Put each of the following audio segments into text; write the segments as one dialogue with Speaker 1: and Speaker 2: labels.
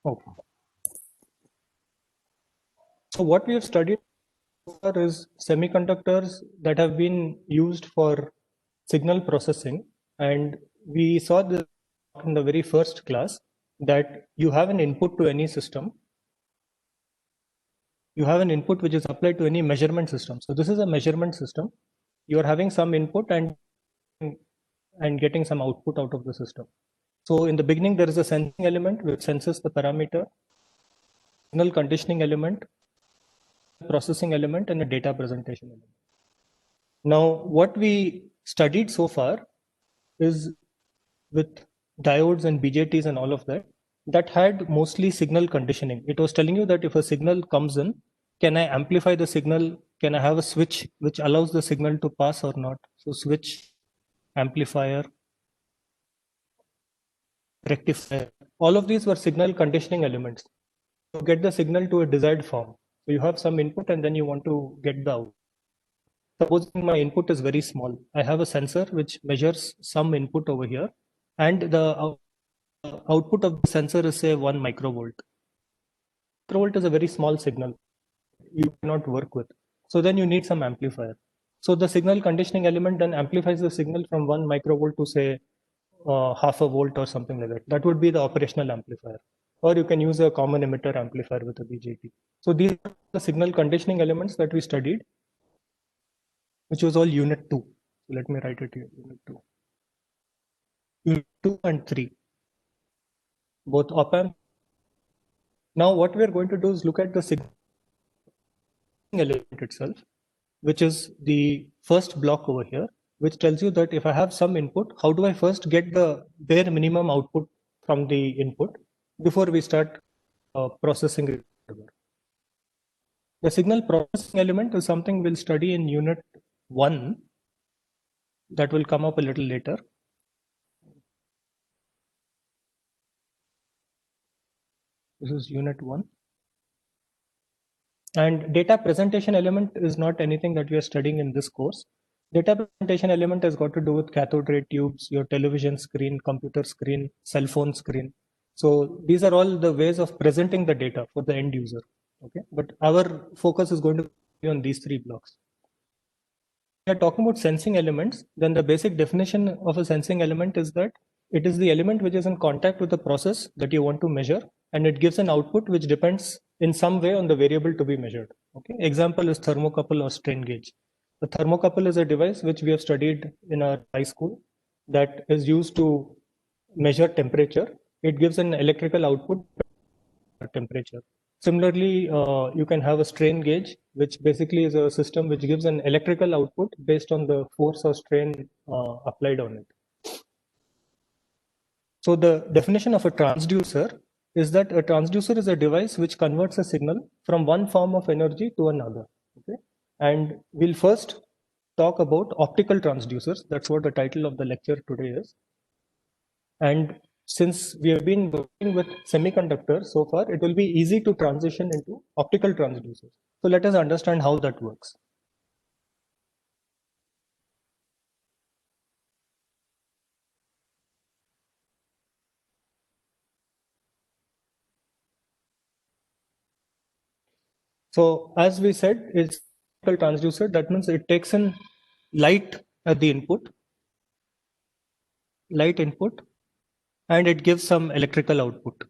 Speaker 1: Okay. So what we have studied so far is semiconductors that have been used for signal processing, and we saw this in the very first class that you have an input to any system. You have an input which is applied to any measurement system. So this is a measurement system. You are having some input and getting some output out of the system. So in the beginning, there is a sensing element which senses the parameter, signal conditioning element, processing element, and a data presentation element. Now, what we studied so far is with diodes and BJTs and all of that, that had mostly signal conditioning. It was telling you that if a signal comes in, can I amplify the signal? Can I have a switch which allows the signal to pass or not? So switch, amplifier, rectifier, all of these were signal conditioning elements to get the signal to a desired form. So you have some input and then you want to get the output. Supposing my input is very small, I have a sensor which measures some input over here, and the output of the sensor is say 1 microvolt. Microvolt is a very small signal you cannot work with. So then you need some amplifier. So the signal conditioning element then amplifies the signal from 1 microvolt to say half a volt or something like that. That would be the operational amplifier. Or you can use a common emitter amplifier with a BJT. So these are the signal conditioning elements that we studied, which was all unit 2. So let me write it here, unit 2. Unit 2 and 3, both op-amp. Now what we're going to do is look at the signal element itself, which is the first block over here, which tells you that if I have some input, how do I first get the bare minimum output from the input before we start processing it. The signal processing element is something we'll study in unit 1. That will come up a little later. This is unit 1. And data presentation element is not anything that we are studying in this course. Data presentation element has got to do with cathode ray tubes, your television screen, computer screen, cell phone screen. So these are all the ways of presenting the data for the end user. Okay, but our focus is going to be on these 3 blocks. We are talking about sensing elements, then the basic definition of a sensing element is that it is the element which is in contact with the process that you want to measure, and it gives an output which depends in some way on the variable to be measured. Okay, example is thermocouple or strain gauge. The thermocouple is a device which we have studied in our high school that is used to measure temperature. It gives an electrical output temperature. Similarly, you can have a strain gauge, which basically is a system which gives an electrical output based on the force or strain applied on it. So the definition of a transducer is that a transducer is a device which converts a signal from one form of energy to another. Okay? And we'll first talk about optical transducers. That's what the title of the lecture today is. And since we have been working with semiconductors so far, it will be easy to transition into optical transducers. So let us understand how that works. So as we said, it's optical transducer. That means it takes in light at the input, light input, and it gives some electrical output.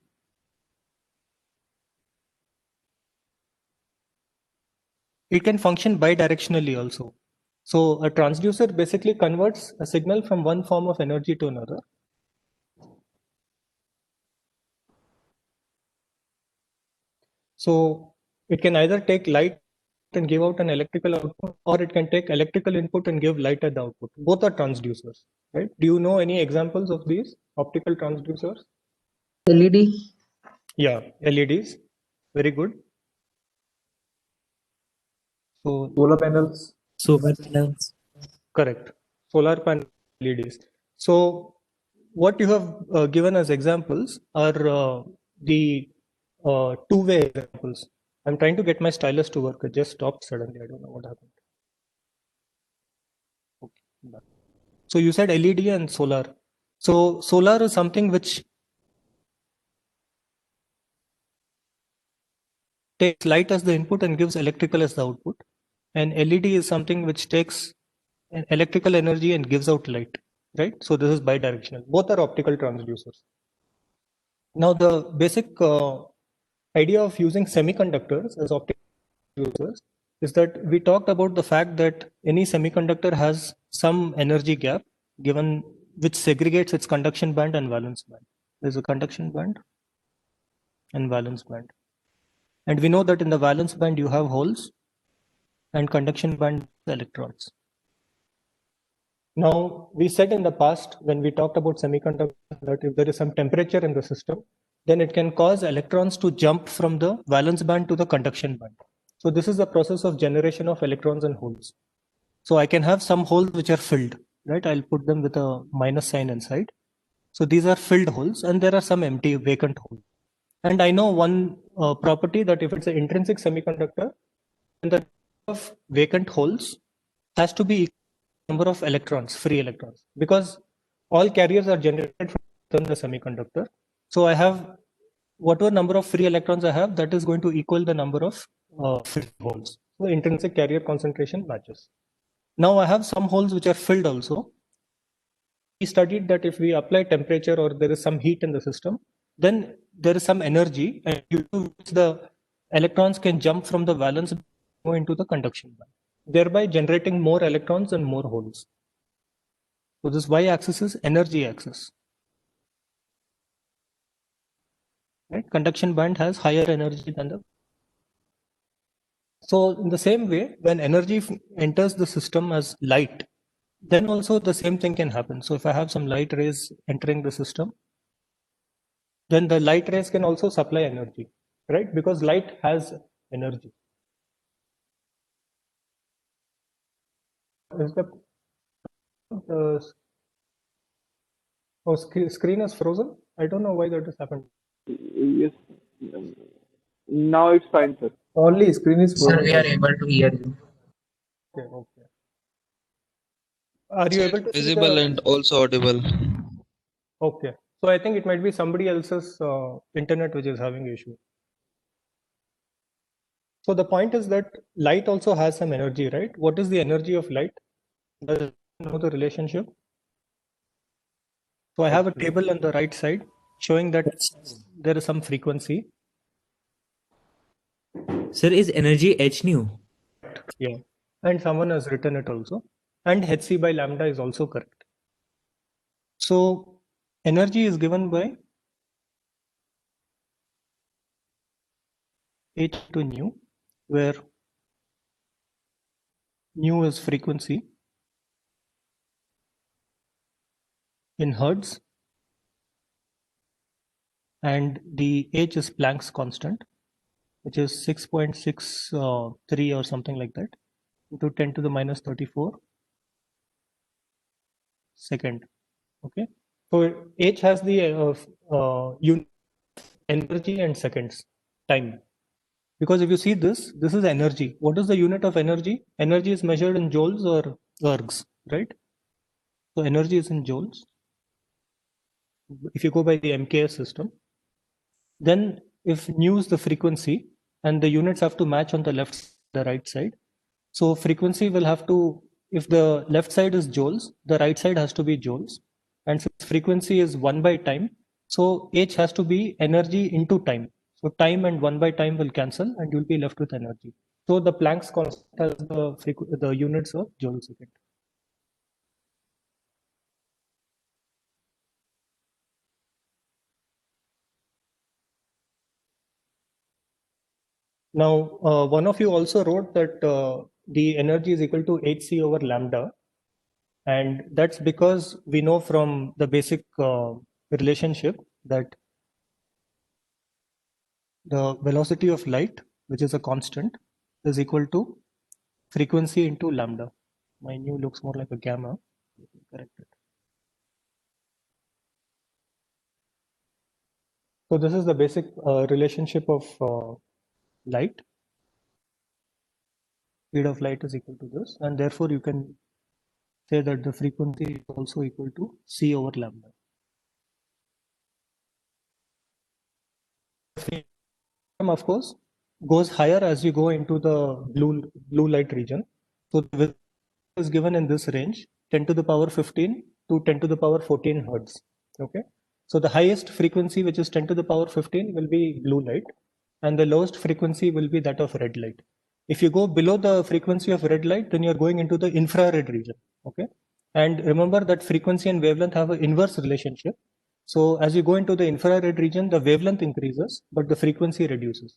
Speaker 1: It can function bidirectionally also. So a transducer basically converts a signal from one form of energy to another. So it can either take light and give out an electrical output, or it can take electrical input and give light at the output. Both are transducers, right? Do you know any examples of these optical transducers?
Speaker 2: LED.
Speaker 1: Yeah, LEDs. Very good. So
Speaker 2: Solar panels.
Speaker 3: Solar panels.
Speaker 1: correct. Solar panel LEDs. So what you have given as examples are the two-way examples. I'm trying to get my stylus to work. It just stopped suddenly. I don't know what happened. Okay. So you said LED and solar. So solar is something which takes light as the input and gives electrical as the output. And LED is something which takes electrical energy and gives out light, right? So this is bidirectional. Both are optical transducers. Now the basic idea of using semiconductors as optical transducers is that we talked about the fact that any semiconductor has some energy gap given which segregates its conduction band and valence band. There's a conduction band and valence band. And we know that in the valence band you have holes and conduction band electrons. Now, we said in the past when we talked about semiconductors that if there is some temperature in the system, then it can cause electrons to jump from the valence band to the conduction band. So this is the process of generation of electrons and holes. So I can have some holes which are filled, right? I'll put them with a minus sign inside. So these are filled holes and there are some empty vacant holes. And I know one property that if it's an intrinsic semiconductor, then the number of vacant holes has to be equal to the number of electrons, free electrons, because all carriers are generated from the semiconductor. So I have whatever number of free electrons I have, that is going to equal the number of free holes. So intrinsic carrier concentration matches. Now I have some holes which are filled also. We studied that if we apply temperature or there is some heat in the system, then there is some energy and due to which the electrons can jump from the valence band into the conduction band, thereby generating more electrons and more holes. So this y-axis is energy axis. Right? Conduction band has higher energy than the. So in the same way, when energy enters the system as light, then also the same thing can happen. So if I have some light rays entering the system, then the light rays can also supply energy, right? Because light has energy. Is the screen is frozen? I don't know why that has happened.
Speaker 3: Yes. Now it's fine, sir.
Speaker 2: Only screen is
Speaker 4: Sir,
Speaker 2: frozen.
Speaker 4: we are able to hear you.
Speaker 1: Okay, okay. Are you able to see
Speaker 5: Visible and also audible.
Speaker 1: Okay. So I think it might be somebody else's internet which is having issue. So the point is that light also has some energy, right? What is the energy of light? Does you know the relationship? So I have a table on the right side showing that there is some frequency.
Speaker 6: Sir, is energy h nu?
Speaker 1: Yeah. And someone has written it also. And hc by lambda is also correct. So energy is given by h to nu, where nu is frequency in hertz and the h is Planck's constant, which is 6.63 or something like that, into 10 to the minus 34 second. Okay. So h has the unit energy and seconds time. Because if you see this is energy. What is the unit of energy? Energy is measured in joules or ergs, right? So energy is in joules. If you go by the MKS system, then if nu is the frequency and the units have to match on the left, the right side. So frequency will have to, if the left side is joules, the right side has to be joules. And since frequency is 1 by time, so h has to be energy into time. So time and 1 by time will cancel and you'll be left with energy. So the Planck's constant has the units of joule second. Now, one of you also wrote that the energy is equal to hc over lambda. And that's because we know from the basic relationship that the velocity of light, which is a constant, is equal to frequency into lambda. My nu looks more like a gamma. Correct it. So this is the basic relationship of light. Speed of light is equal to this, and therefore you can say that the frequency is also equal to c over lambda. Of course, goes higher as you go into the blue light region. So the visibility is given in this range, 10 to the power 15 to 10 to the power 14 hertz. Okay. So the highest frequency, which is 10 to the power 15, will be blue light, and the lowest frequency will be that of red light. If you go below the frequency of red light, then you're going into the infrared region. Okay. And remember that frequency and wavelength have an inverse relationship. So as you go into the infrared region, the wavelength increases, but the frequency reduces.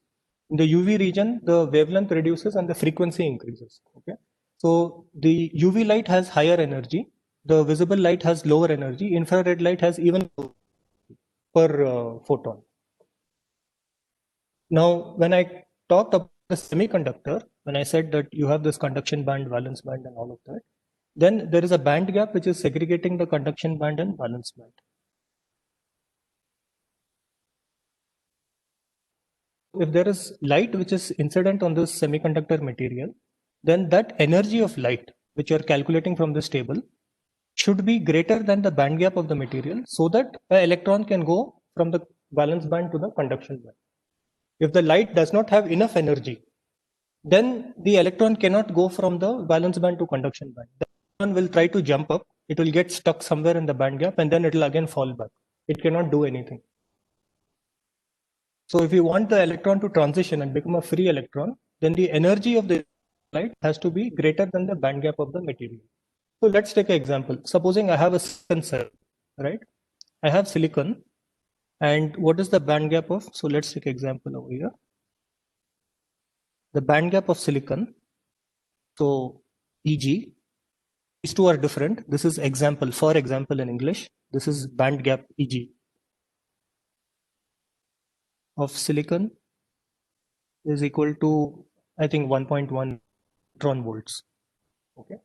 Speaker 1: In the UV region, the wavelength reduces and the frequency increases. Okay. So the UV light has higher energy. The visible light has lower energy. Infrared light has even per photon. Now, when I talked about the semiconductor, when I said that you have this conduction band, valence band, and all of that, then there is a band gap which is segregating the conduction band and valence band. If there is light which is incident on this semiconductor material, then that energy of light which you are calculating from this table should be greater than the band gap of the material, so that an electron can go from the valence band to the conduction band. If the light does not have enough energy, then the electron cannot go from the valence band to conduction band. The electron will try to jump up, it will get stuck somewhere in the band gap, and then it will again fall back. It cannot do anything. So if you want the electron to transition and become a free electron, then the energy of the light has to be greater than the band gap of the material. So let's take an example. Supposing I have a silicon cell, right? I have silicon, and what is the band gap of? So let's take an example over here. The band gap of silicon, so EG, these two are different. This is example, for example in English. This is band gap EG of silicon is equal to, I think, 1.1 electron volts. Okay.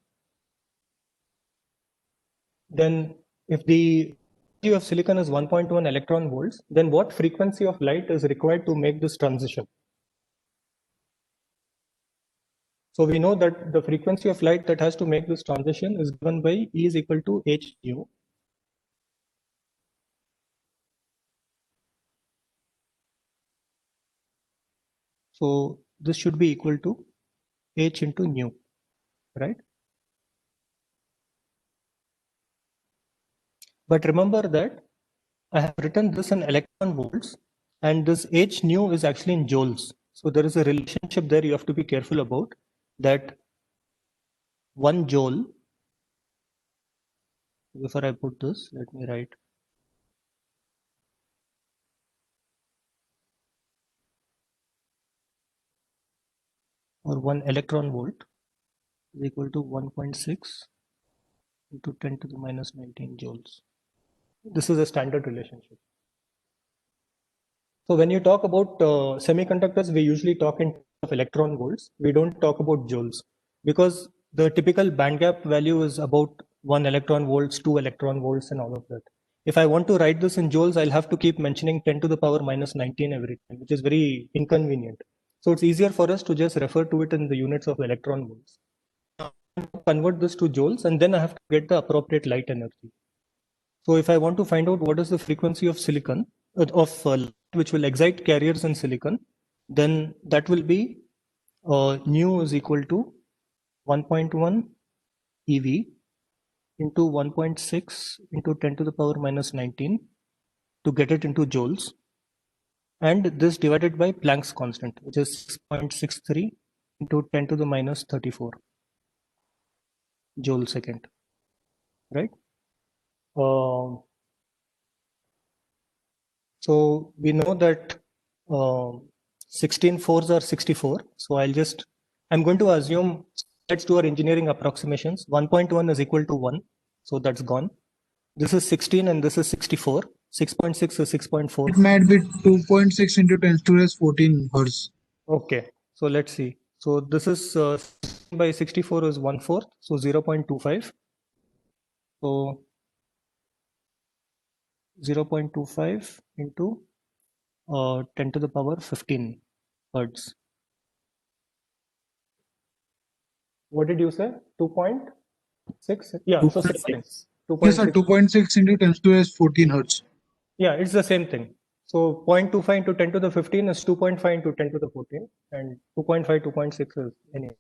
Speaker 1: Then if the energy of silicon is 1.1 electron volts, then what frequency of light is required to make this transition? So we know that the frequency of light that has to make this transition is given by E is equal to h nu. So this should be equal to h into nu, right? But remember that I have written this in electron volts, and this h nu is actually in joules. So there is a relationship there you have to be careful about, that 1 joule, before I put this, let me write. Or 1 electron volt is equal to 1.6 into 10 to the minus 19 joules. This is a standard relationship. So when you talk about semiconductors, we usually talk in terms of electron volts. We don't talk about joules, because the typical band gap value is about 1 electron volts, 2 electron volts, and all of that. If I want to write this in joules, I'll have to keep mentioning 10 to the power minus 19 every time, which is very inconvenient. So it's easier for us to just refer to it in the units of electron volts. Convert this to joules, and then I have to get the appropriate light energy. So if I want to find out what is the frequency of silicon, which will excite carriers in silicon, then that will be nu is equal to 1.1 EV into 1.6 into 10 to the power minus 19 to get it into joules, and this divided by Planck's constant, which is 6.63 into 10 to the minus 34 joule second, right? So we know that 16 fours are 64. So I'm going to assume, let's do our engineering approximations. 1.1 is equal to 1. So that's gone. This is 16 and this is 64. 6.6 is 6.4.
Speaker 4: It might be 2.6 into 10 to the minus 14 hertz.
Speaker 1: Okay. So let's see. So this is by 64 is 1/4. So 0.25. So 0.25 into 10 to the power 15 hertz. What did you say? 2.6? Yeah, so same thing.
Speaker 4: Yes, sir, 2.6 into 10 to the minus 14 hertz.
Speaker 1: Yeah, it's the same thing. So 0.25 into 10 to the 15 is 2.5 into 10 to the 14, and 2.5, 2.6 is anything.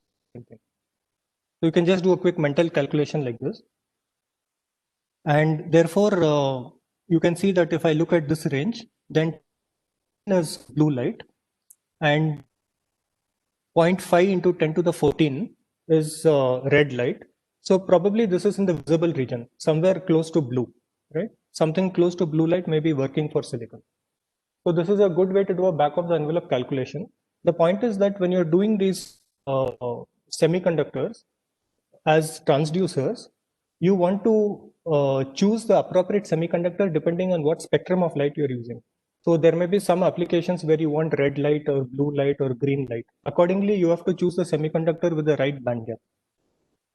Speaker 1: So you can just do a quick mental calculation like this. And therefore, you can see that if I look at this range, then is blue light, and 0.5 into 10 to the 14 is red light. So probably this is in the visible region, somewhere close to blue, right? Something close to blue light may be working for silicon. So this is a good way to do a back of the envelope calculation. The point is that when you're doing these semiconductors as transducers, you want to choose the appropriate semiconductor depending on what spectrum of light you're using. So there may be some applications where you want red light or blue light or green light. Accordingly, you have to choose the semiconductor with the right band gap.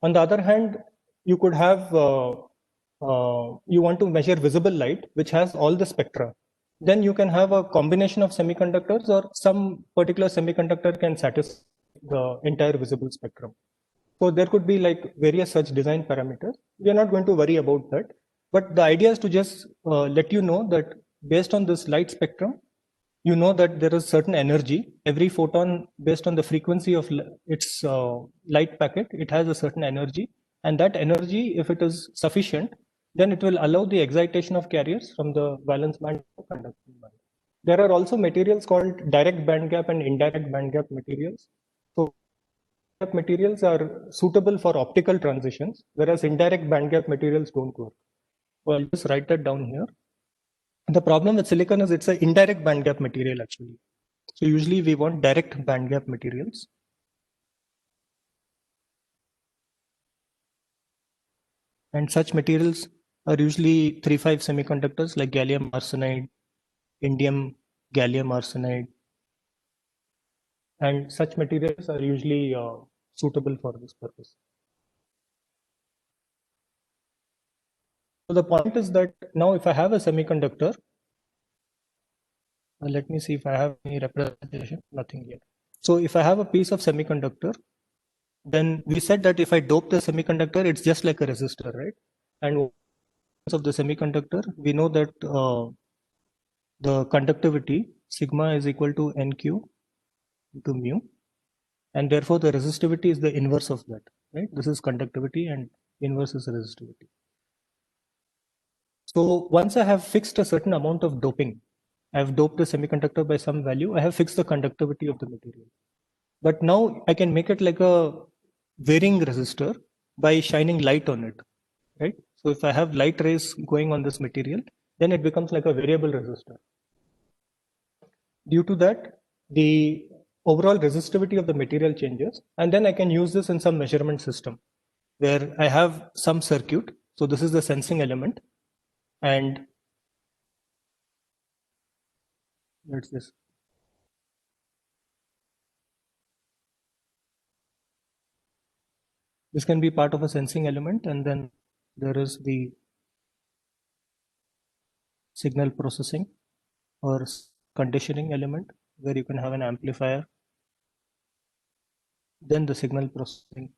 Speaker 1: On the other hand, you could have, you want to measure visible light, which has all the spectra. Then you can have a combination of semiconductors, or some particular semiconductor can satisfy the entire visible spectrum. So there could be like various such design parameters. We are not going to worry about that. But the idea is to just let you know that based on this light spectrum, you know that there is certain energy. Every photon, based on the frequency of its light packet, it has a certain energy. And that energy, if it is sufficient, then it will allow the excitation of carriers from the valence band to conduction band. There are also materials called direct band gap and indirect band gap materials. So materials are suitable for optical transitions, whereas indirect band gap materials don't work. Well, I'll just write that down here. The problem with silicon is it's an indirect band gap material actually. So usually we want direct band gap materials. And such materials are usually 3,5 semiconductors like gallium arsenide, indium gallium arsenide. And such materials are usually suitable for this purpose. So the point is that now if I have a semiconductor, let me see if I have any representation, nothing yet. So if I have a piece of semiconductor, then we said that if I dope the semiconductor, it's just like a resistor, right? And of the semiconductor, we know that the conductivity sigma is equal to NQ into mu, and therefore the resistivity is the inverse of that, right? This is conductivity and inverse is resistivity. So once I have fixed a certain amount of doping, I have doped the semiconductor by some value, I have fixed the conductivity of the material. But now I can make it like a varying resistor by shining light on it, right? So if I have light rays going on this material, then it becomes like a variable resistor. Due to that, the overall resistivity of the material changes, and then I can use this in some measurement system where I have some circuit. So this is the sensing element, and what's this? This can be part of a sensing element, and then there is the signal processing or conditioning element where you can have an amplifier, then the signal processing,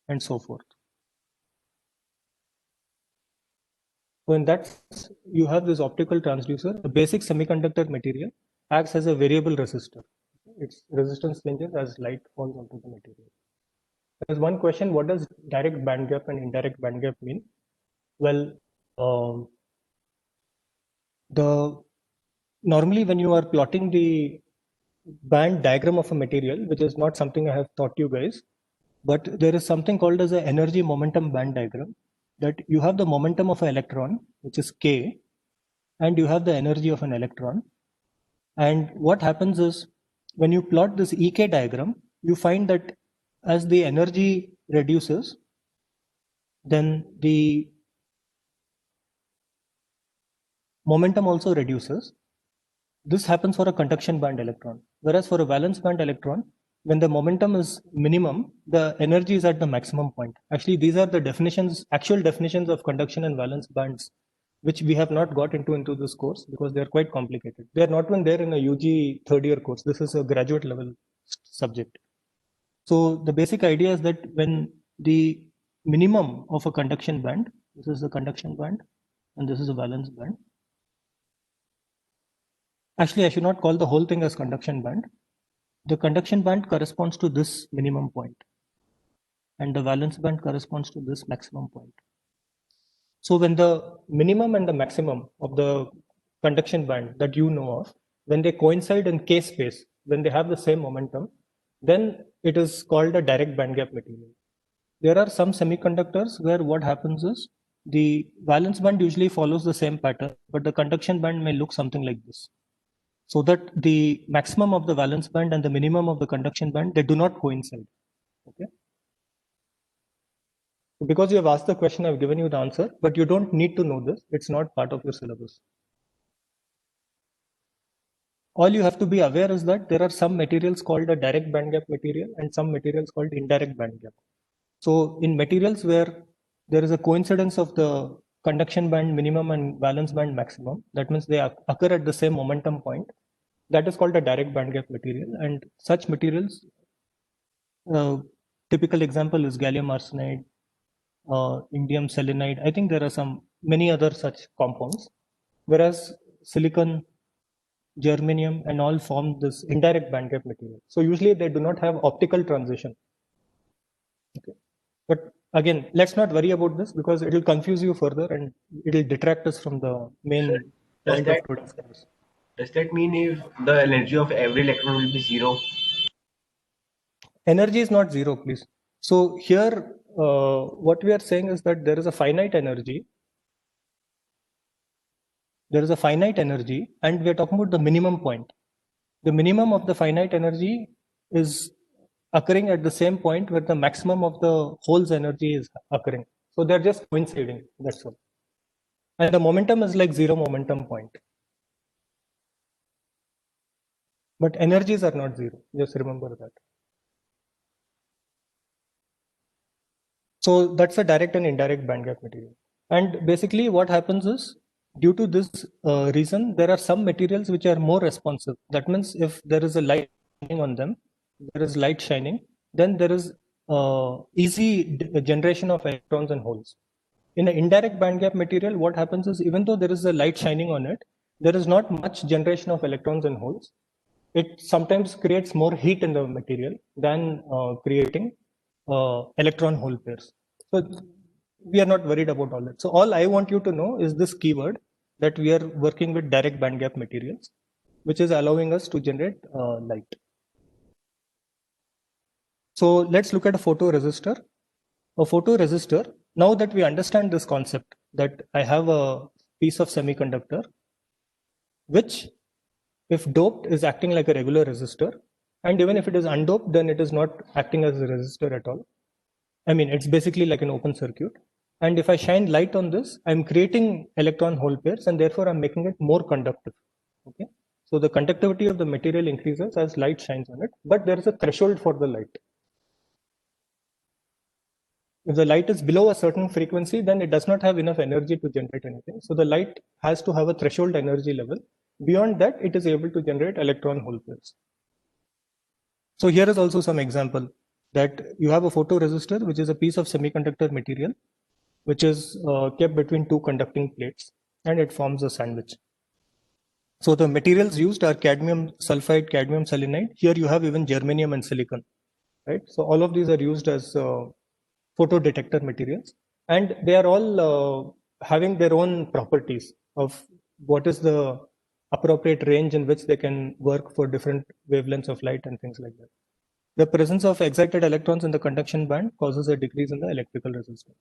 Speaker 1: and so forth. So in that sense, you have this optical transducer. The basic semiconductor material acts as a variable resistor. Its resistance changes as light falls onto the material. There's one question: what does direct band gap and indirect band gap mean? Well, normally when you are plotting the band diagram of a material, which is not something I have taught you guys, but there is something called as an energy momentum band diagram, that you have the momentum of an electron, which is K, and you have the energy of an electron. And what happens is when you plot this EK diagram, you find that as the energy reduces, then the momentum also reduces. This happens for a conduction band electron, whereas for a valence band electron, when the momentum is minimum, the energy is at the maximum point. Actually, these are the definitions, actual definitions of conduction and valence bands, which we have not got into this course because they're quite complicated. They're not even there in a UG third year course. This is a graduate level subject. So the basic idea is that when the minimum of a conduction band, this is the conduction band, and this is a valence band. Actually, I should not call the whole thing as conduction band. The conduction band corresponds to this minimum point, and the valence band corresponds to this maximum point. So when the minimum and the maximum of the conduction band that you know of, when they coincide in K space, when they have the same momentum, then it is called a direct band gap material. There are some semiconductors where what happens is the valence band usually follows the same pattern, but the conduction band may look something like this. So that the maximum of the valence band and the minimum of the conduction band, they do not coincide. Okay. Because you have asked the question, I've given you the answer, but you don't need to know this. It's not part of your syllabus. All you have to be aware is that there are some materials called a direct band gap material and some materials called indirect band gap. So in materials where there is a coincidence of the conduction band minimum and valence band maximum, that means they occur at the same momentum point, that is called a direct band gap material. And such materials, typical example is gallium arsenide, indium selenide. I think there are many other such compounds, whereas silicon, germanium and all form this indirect band gap material. So usually they do not have optical transition. Okay. But again, let's not worry about this because it will confuse you further and it will detract us from the main point of today's class.
Speaker 5: Does that mean if the energy of every electron will be zero?
Speaker 1: Energy is not zero, please. So here, what we are saying is that there is a finite energy. There is a finite energy, and we are talking about the minimum point. The minimum of the finite energy is occurring at the same point where the maximum of the hole's energy is occurring. So they're just coinciding, that's all. And the momentum is like zero momentum point. But energies are not zero, just remember that. So that's a direct and indirect band gap material. And basically what happens is, due to this reason, there are some materials which are more responsive. That means if there is a light shining on them, there is light shining, then there is easy generation of electrons and holes. In an indirect band gap material, what happens is even though there is a light shining on it, there is not much generation of electrons and holes. It sometimes creates more heat in the material than creating electron hole pairs. So we are not worried about all that. So all I want you to know is this keyword that we are working with direct band gap materials, which is allowing us to generate light. So let's look at a photoresistor. A photoresistor, now that we understand this concept that I have a piece of semiconductor, which if doped is acting like a regular resistor, and even if it is undoped, then it is not acting as a resistor at all. I mean, it's basically like an open circuit. And if I shine light on this, I'm creating electron hole pairs and therefore I'm making it more conductive. Okay. So the conductivity of the material increases as light shines on it, but there is a threshold for the light. If the light is below a certain frequency, then it does not have enough energy to generate anything. So the light has to have a threshold energy level. Beyond that, it is able to generate electron hole pairs. So here is also some example that you have a photoresistor, which is a piece of semiconductor material, which is kept between two conducting plates, and it forms a sandwich. So the materials used are cadmium sulfide, cadmium selenide. Here you have even germanium and silicon, right? So all of these are used as photodetector materials, and they are all having their own properties of what is the appropriate range in which they can work for different wavelengths of light and things like that. The presence of excited electrons in the conduction band causes a decrease in the electrical resistance.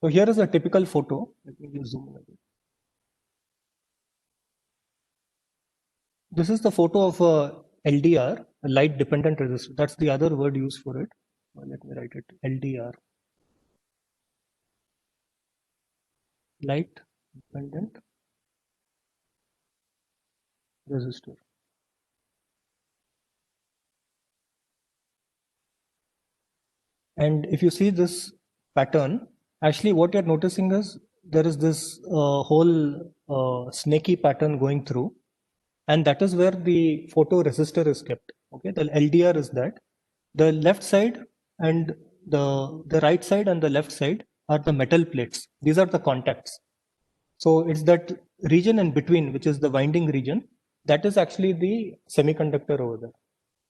Speaker 1: So here is a typical photo. Let me just zoom in a bit. This is the photo of a LDR, a light dependent resistor. That's the other word used for it. Let me write it, LDR. Light dependent resistor. And if you see this pattern, actually what you're noticing is there is this whole snaky pattern going through, and that is where the photoresistor is kept. Okay, the LDR is that. The left side and the right side and the left side are the metal plates. These are the contacts. So it's that region in between, which is the winding region, that is actually the semiconductor over there.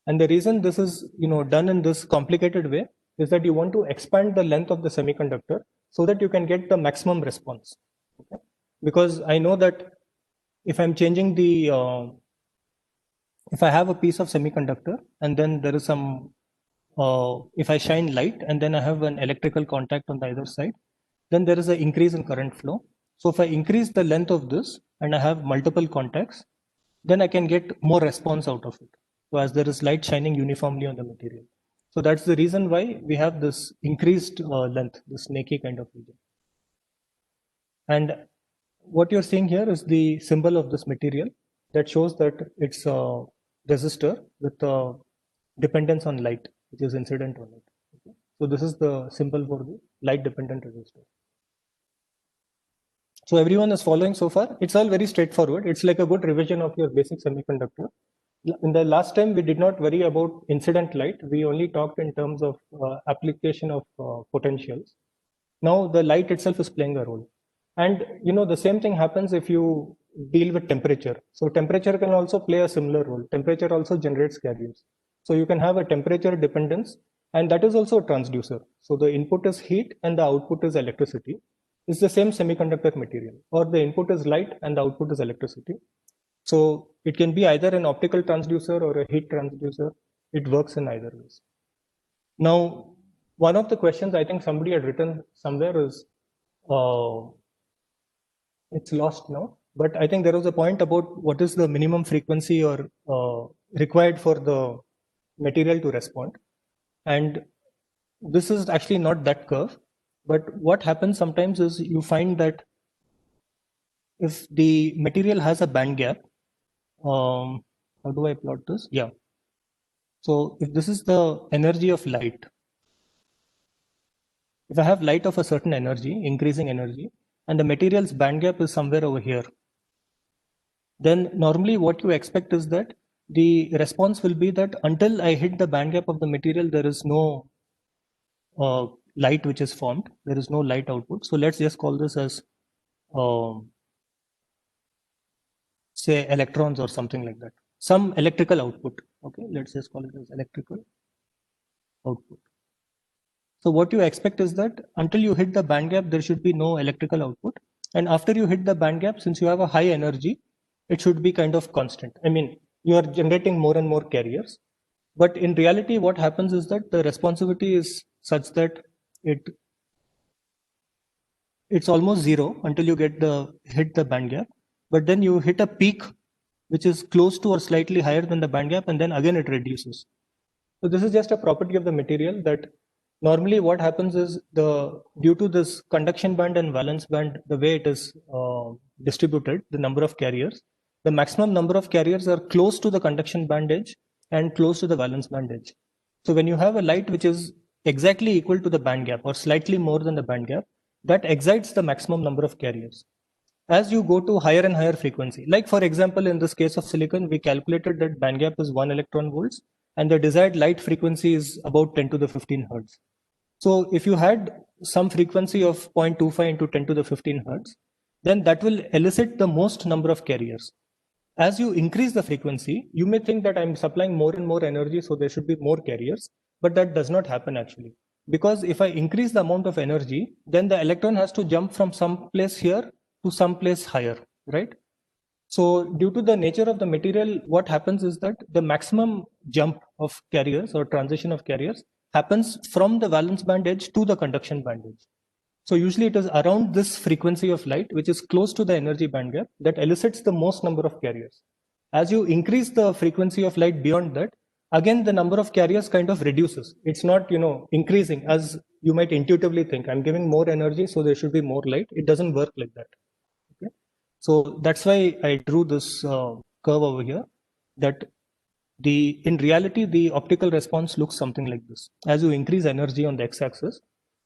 Speaker 1: And the reason this is done in this complicated way is that you want to expand the length of the semiconductor so that you can get the maximum response. Okay? Because I know that if I'm changing the if I have a piece of semiconductor and then there is some if I shine light and then I have an electrical contact on the other side, then there is an increase in current flow. So if I increase the length of this and I have multiple contacts, then I can get more response out of it. So as there is light shining uniformly on the material. So that's the reason why we have this increased length, this snaky kind of region. And what you're seeing here is the symbol of this material that shows that it's a resistor with a dependence on light, which is incident on it. Okay? So this is the symbol for the light dependent resistor. So everyone is following so far. It's all very straightforward. It's like a good revision of your basic semiconductor. In the last time, we did not worry about incident light. We only talked in terms of application of potentials. Now the light itself is playing a role. And the same thing happens if you deal with temperature. So temperature can also play a similar role. Temperature also generates carriers. So you can have a temperature dependence, and that is also a transducer. So the input is heat and the output is electricity. It's the same semiconductor material, or the input is light and the output is electricity. So it can be either an optical transducer or a heat transducer. It works in either ways. Now, one of the questions I think somebody had written somewhere is, it's lost now, but I think there was a point about what is the minimum frequency or required for the material to respond. And this is actually not that curve, but what happens sometimes is you find that if the material has a band gap, how do I plot this? Yeah. So if this is the energy of light, if I have light of a certain energy, increasing energy, and the material's band gap is somewhere over here, then normally what you expect is that the response will be that until I hit the band gap of the material, there is no light which is formed. There is no light output. So let's just call this as say electrons or something like that. Some electrical output. Okay, let's just call it as electrical output. So what you expect is that until you hit the band gap, there should be no electrical output. And after you hit the band gap, since you have a high energy, it should be kind of constant. I mean, you are generating more and more carriers. But in reality, what happens is that the responsivity is such that it's almost zero until you hit the band gap. But then you hit a peak which is close to or slightly higher than the band gap, and then again it reduces. So this is just a property of the material that normally what happens is due to this conduction band and valence band, the way it is distributed, the number of carriers, the maximum number of carriers are close to the conduction band edge and close to the valence band edge. So when you have a light which is exactly equal to the band gap or slightly more than the band gap, that excites the maximum number of carriers. As you go to higher and higher frequency, like for example, in this case of silicon, we calculated that band gap is 1 electron volts and the desired light frequency is about 10 to the 15 hertz. So if you had some frequency of 0.25 into 10 to the 15 hertz, then that will elicit the most number of carriers. As you increase the frequency, you may think that I'm supplying more and more energy, so there should be more carriers, but that does not happen actually. Because if I increase the amount of energy, then the electron has to jump from some place here to some place higher, right? So due to the nature of the material, what happens is that the maximum jump of carriers or transition of carriers happens from the valence band edge to the conduction band edge. So usually it is around this frequency of light, which is close to the energy band gap, that elicits the most number of carriers. As you increase the frequency of light beyond that, again, the number of carriers kind of reduces. It's not, increasing as you might intuitively think. I'm giving more energy, so there should be more light. It doesn't work like that. Okay? So that's why I drew this curve over here, that in reality, the optical response looks something like this. As you increase energy on the x-axis,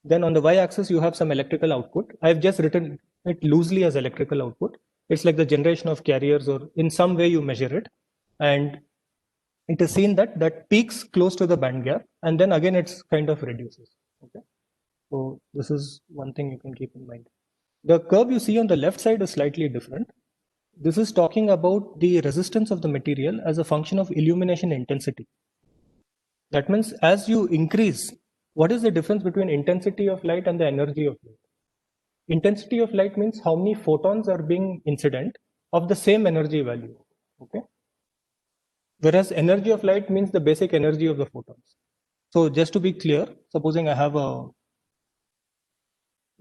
Speaker 1: then on the y-axis, you have some electrical output. I've just written it loosely as electrical output. It's like the generation of carriers, or in some way you measure it. And it is seen that peaks close to the band gap, and then again it's kind of reduces. Okay, so this is one thing you can keep in mind. The curve you see on the left side is slightly different. this is talking about the resistance of the material as a function of illumination intensity. That means as you increase, what is the difference between intensity of light and the energy of light? Intensity of light means how many photons are being incident of the same energy value. Okay. Whereas energy of light means the basic energy of the photons. So just to be clear, supposing I have a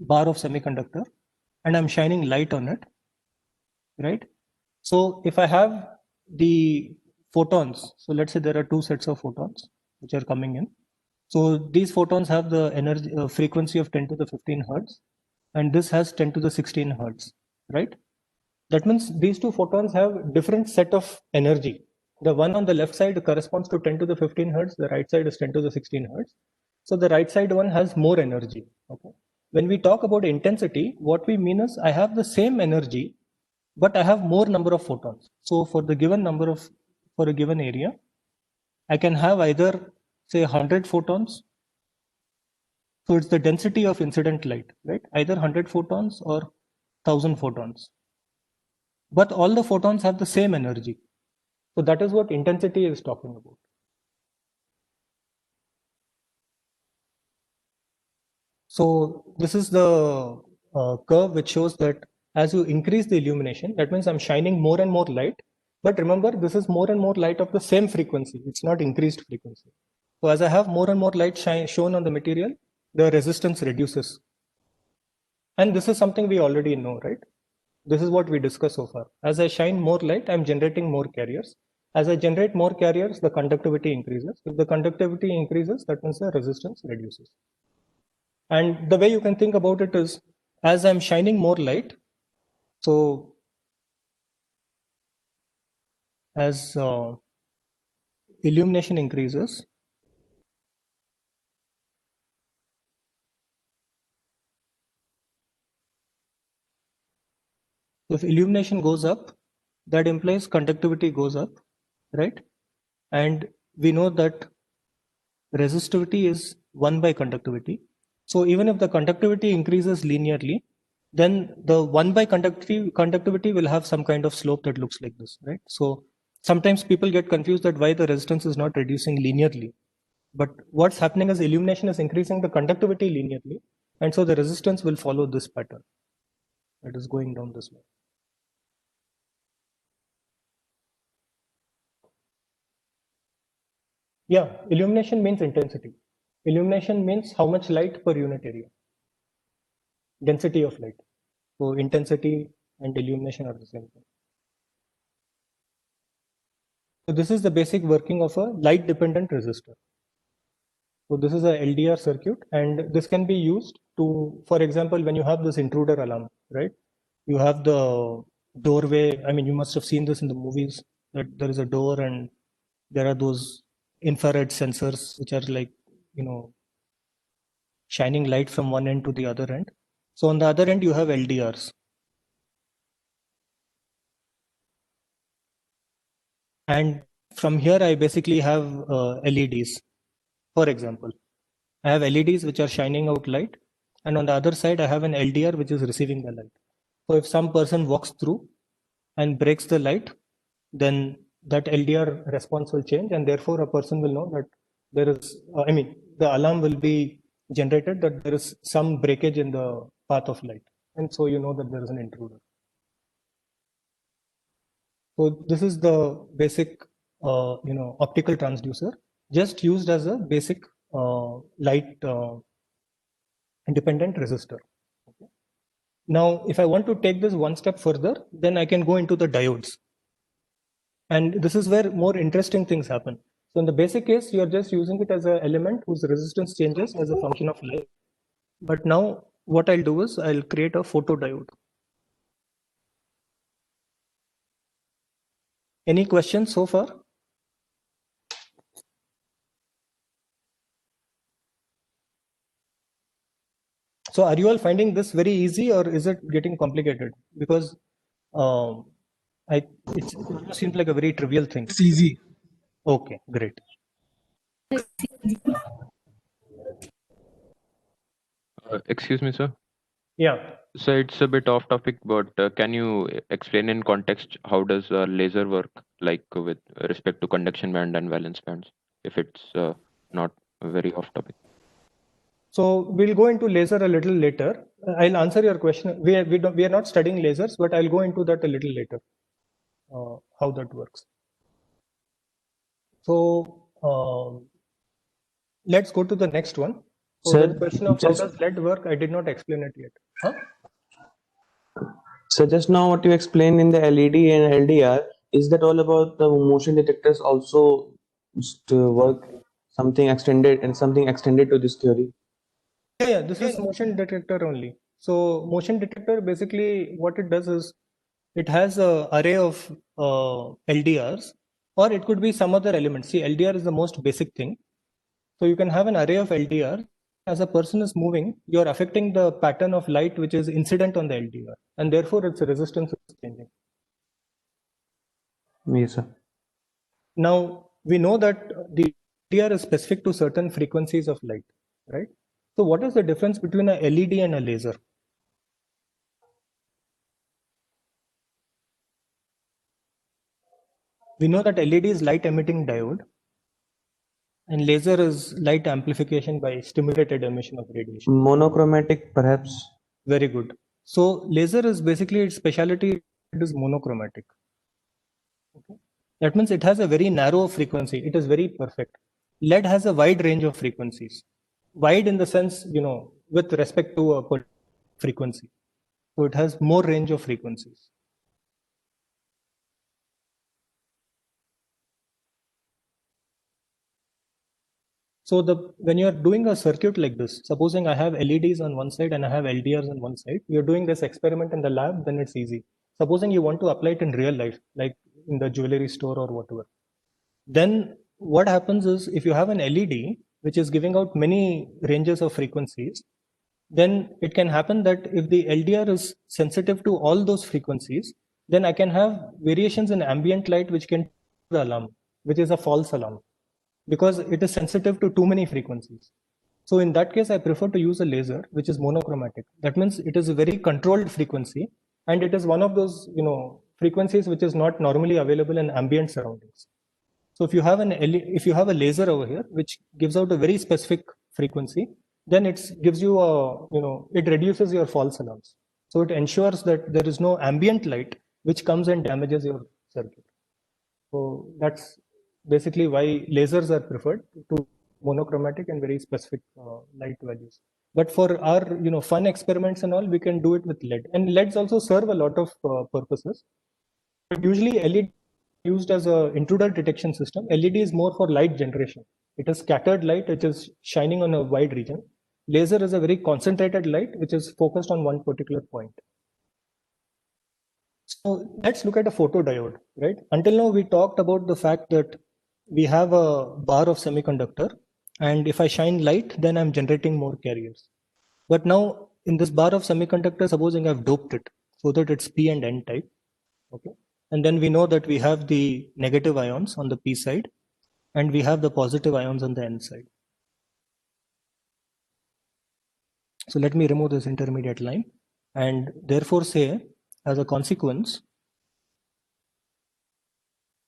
Speaker 1: bar of semiconductor and I'm shining light on it, right? So if I have the photons, so let's say there are two sets of photons which are coming in. So these photons have the energy frequency of 10 to the 15 hertz, and this has 10 to the 16 hertz, right? That means these two photons have different set of energy. The one on the left side corresponds to 10 to the 15 hertz, the right side is 10 to the 16 hertz. So the right side one has more energy. Okay. When we talk about intensity, what we mean is I have the same energy, but I have more number of photons. So for the given number of, for a given area, I can have either say 100 photons. So it's the density of incident light, right? Either 100 photons or 1000 photons. But all the photons have the same energy. So that is what intensity is talking about. So this is the curve which shows that as you increase the illumination, that means I'm shining more and more light. But remember, this is more and more light of the same frequency. It's not increased frequency. So as I have more and more light shown on the material, the resistance reduces. And this is something we already know, right? This is what we discussed so far. As I shine more light, I'm generating more carriers. As I generate more carriers, the conductivity increases. If the conductivity increases, that means the resistance reduces. And the way you can think about it is, as I'm shining more light, so as illumination increases, if illumination goes up, that implies conductivity goes up, right? And we know that resistivity is 1 by conductivity. So even if the conductivity increases linearly, then the 1 by conductivity will have some kind of slope that looks like this, right? So sometimes people get confused that why the resistance is not reducing linearly. But what's happening is illumination is increasing the conductivity linearly, and so the resistance will follow this pattern. It is going down this way. Yeah, illumination means intensity. Illumination means how much light per unit area. Density of light. So intensity and illumination are the same thing. So this is the basic working of a light dependent resistor. So this is a LDR circuit, and this can be used to, for example, when you have this intruder alarm, right? You have the doorway. I mean, you must have seen this in the movies, that there is a door and there are those infrared sensors which are like, shining light from one end to the other end. So on the other end, you have LDRs. And from here, I basically have LEDs. For example, I have LEDs which are shining out light, and on the other side, I have an LDR which is receiving the light. So if some person walks through and breaks the light, then that LDR response will change, and therefore a person will know that there is, the alarm will be generated that there is some breakage in the path of light, and so you know that there is an intruder. So this is the basic, optical transducer, just used as a basic light independent resistor. Okay. Now, if I want to take this one step further, then I can go into the diodes. And this is where more interesting things happen. So in the basic case, you're just using it as an element whose resistance changes as a function of light. But now what I'll do is I'll create a photodiode. Any questions so far? So are you all finding this very easy, or is it getting complicated? Because it seems like a very trivial thing.
Speaker 4: It's easy.
Speaker 1: Okay, great.
Speaker 7: Excuse me, sir.
Speaker 1: Yeah.
Speaker 7: So it's a bit off topic, but can you explain in context how does a laser work, like with respect to conduction band and valence bands, if it's not very off topic?
Speaker 1: So we'll go into laser a little later. I'll answer your question. We are not studying lasers, but I'll go into that a little later, how that works. So let's go to the next one. So
Speaker 8: Sir,
Speaker 1: the question of how does lead work, I did not explain it yet. Huh?
Speaker 8: So just now what you explained in the LED and LDR, is that all about the motion detectors also just work something extended to this theory?
Speaker 1: Yeah, this is motion detector only. So motion detector, basically what it does is it has a array of LDRs, or it could be some other element. See, LDR is the most basic thing. So you can have an array of LDR. As a person is moving, you're affecting the pattern of light which is incident on the LDR, and therefore its resistance is changing.
Speaker 8: Yes, sir.
Speaker 1: Now we know that the LDR is specific to certain frequencies of light, right? So what is the difference between a LED and a laser? We know that LED is light emitting diode, and laser is light amplification by stimulated emission of radiation.
Speaker 8: Monochromatic, perhaps.
Speaker 1: Very good. So laser is basically its specialty, it is monochromatic. Okay. That means it has a very narrow frequency. It is very perfect. LED has a wide range of frequencies. Wide in the sense, with respect to a frequency. So it has more range of frequencies. So when you're doing a circuit like this, supposing I have LEDs on one side and I have LDRs on one side, you're doing this experiment in the lab, then it's easy. Supposing you want to apply it in real life, like in the jewelry store or whatever, then what happens is if you have an LED which is giving out many ranges of frequencies, then it can happen that if the LDR is sensitive to all those frequencies, then I can have variations in ambient light which can trigger the alarm, which is a false alarm, because it is sensitive to too many frequencies. So in that case, I prefer to use a laser which is monochromatic. That means it is a very controlled frequency, and it is one of those frequencies which is not normally available in ambient surroundings. So if you have a laser over here which gives out a very specific frequency, then it gives you it reduces your false alarms. So it ensures that there is no ambient light which comes and damages your circuit. So that's basically why lasers are preferred to monochromatic and very specific light values. But for our fun experiments and all, we can do it with LED. And LEDs also serve a lot of purposes. But usually LED used as an intruder detection system. LED is more for light generation. It is scattered light which is shining on a wide region. Laser is a very concentrated light which is focused on one particular point. So let's look at a photodiode, right? Until now we talked about the fact that we have a bar of semiconductor, and if I shine light, then I'm generating more carriers. But now in this bar of semiconductor, supposing I've doped it so that it's P and N type, okay? And then we know that we have the negative ions on the P side and we have the positive ions on the N side. So let me remove this intermediate line and therefore say, as a consequence,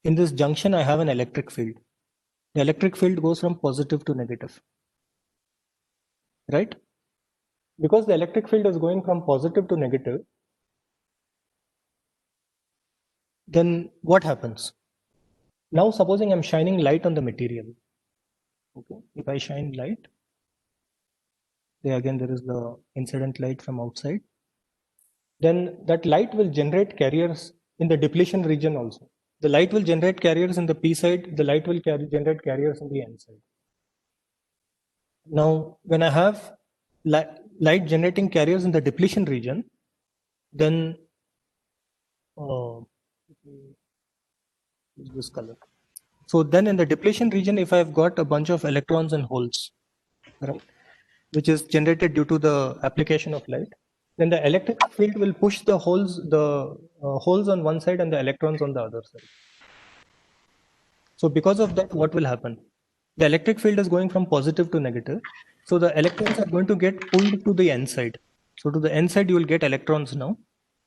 Speaker 1: in this junction, I have an electric field. The electric field goes from positive to negative, right? Because the electric field is going from positive to negative, then what happens? Now, supposing I'm shining light on the material. Okay, if I shine light, again there is the incident light from outside, then that light will generate carriers in the depletion region also. The light will generate carriers in the P side, the light will generate carriers in the N side. Now, when I have light generating carriers in the depletion region, then this color. So then in the depletion region, if I've got a bunch of electrons and holes, right, which is generated due to the application of light, then the electric field will push the holes on one side and the electrons on the other side. So because of that, what will happen? The electric field is going from positive to negative. So the electrons are going to get pulled to the N side. So to the N side, you will get electrons now.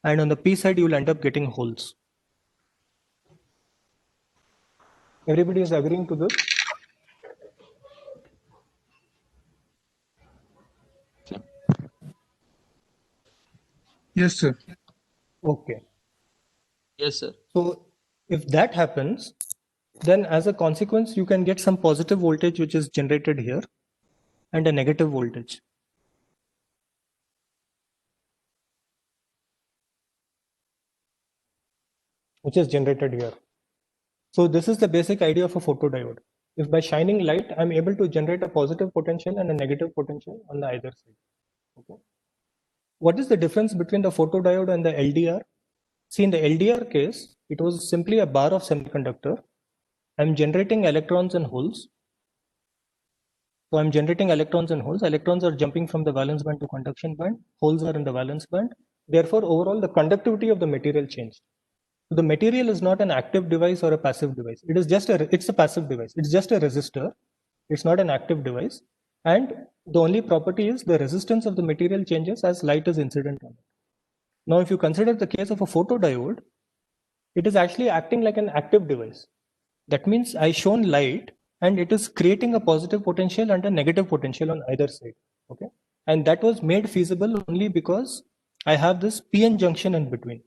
Speaker 1: And on the P side, you will end up getting holes. Everybody is agreeing to this?
Speaker 4: Yes, sir.
Speaker 1: Okay.
Speaker 8: Yes, sir.
Speaker 1: So if that happens, then as a consequence, you can get some positive voltage which is generated here and a negative voltage. Which is generated here. So this is the basic idea of a photodiode. If by shining light, I'm able to generate a positive potential and a negative potential on the either side. Okay. What is the difference between the photodiode and the LDR? See, in the LDR case, it was simply a bar of semiconductor. I'm generating electrons and holes. So I'm generating electrons and holes. Electrons are jumping from the valence band to conduction band. Holes are in the valence band. Therefore, overall, the conductivity of the material changed. So the material is not an active device or a passive device. It is just it's a passive device. It's just a resistor. It's not an active device. And the only property is the resistance of the material changes as light is incident on it. Now, if you consider the case of a photodiode, it is actually acting like an active device. That means I shone light and it is creating a positive potential and a negative potential on either side. Okay. And that was made feasible only because I have this PN junction in between.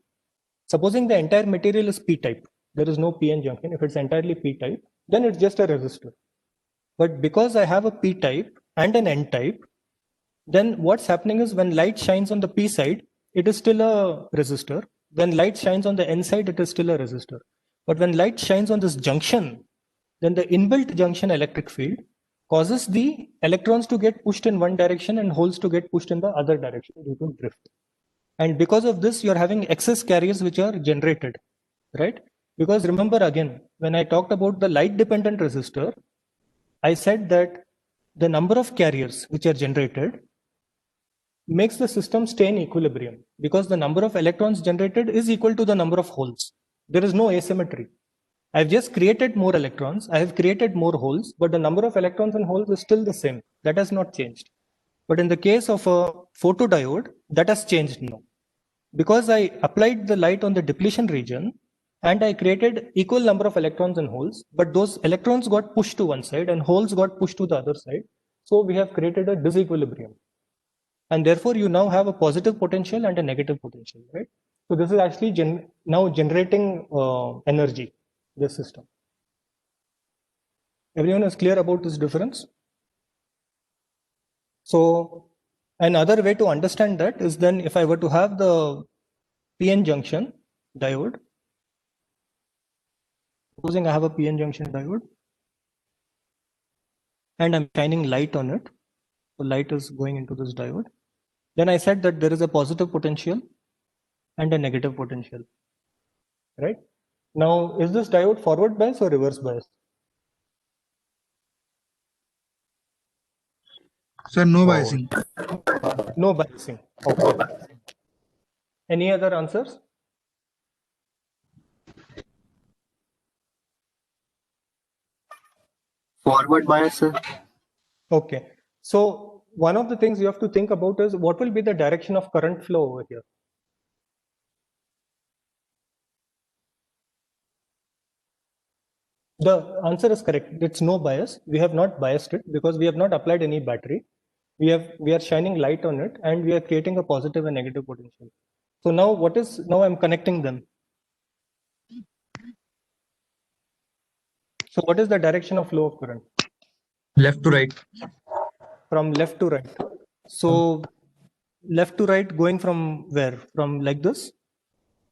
Speaker 1: Supposing the entire material is P-type, there is no PN junction. If it's entirely P-type, then it's just a resistor. But because I have a P-type and an N-type, then what's happening is when light shines on the P side, it is still a resistor. When light shines on the N side, it is still a resistor. But when light shines on this junction, then the inbuilt junction electric field causes the electrons to get pushed in one direction and holes to get pushed in the other direction due to drift. And because of this, you're having excess carriers which are generated, right? Because remember again, when I talked about the light dependent resistor, I said that the number of carriers which are generated makes the system stay in equilibrium because the number of electrons generated is equal to the number of holes. There is no asymmetry. I've just created more electrons, I have created more holes, but the number of electrons and holes is still the same. That has not changed. But in the case of a photodiode, that has changed now. Because I applied the light on the depletion region and I created equal number of electrons and holes, but those electrons got pushed to one side and holes got pushed to the other side. So we have created a disequilibrium. And therefore you now have a positive potential and a negative potential, right? So this is actually now generating energy, this system. Everyone is clear about this difference? So another way to understand that is then if I were to have the PN junction diode, supposing I have a PN junction diode and I'm shining light on it, so light is going into this diode, then I said that there is a positive potential and a negative potential, right? Now, is this diode forward bias or reverse bias?
Speaker 4: Sir, no biasing.
Speaker 1: No biasing. Okay. Any other answers?
Speaker 2: Forward bias, sir.
Speaker 1: Okay. So one of the things you have to think about is what will be the direction of current flow over here? The answer is correct. It's no bias. We have not biased it because we have not applied any battery. We are shining light on it and we are creating a positive and negative potential. So now I'm connecting them. So what is the direction of flow of current?
Speaker 6: Left to right.
Speaker 1: From left to right. So left to right going from where? From like this?